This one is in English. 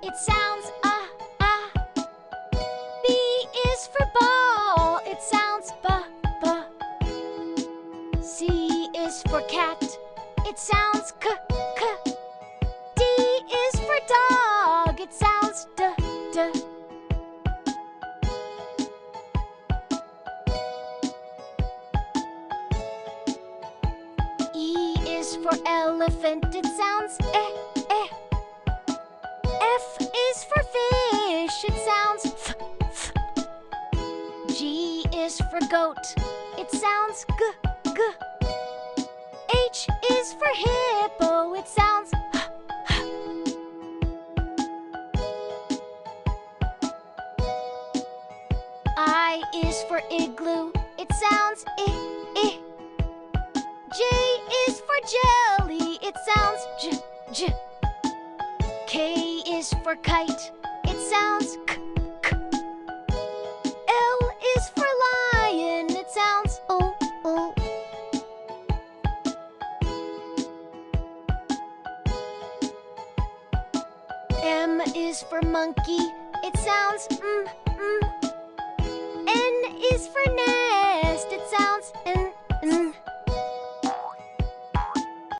it sounds B is for ball, it sounds b. C is for cat, it sounds k. D is for dog, it sounds d. E is for elephant, it sounds eh. F is for fish, it sounds f. G is for goat, it sounds g. H is for hippo, it sounds h. I is for igloo, it sounds I. J is for jelly, it sounds j. K is for kite, it sounds k. L is for lion, it sounds o. M is for monkey, it sounds m.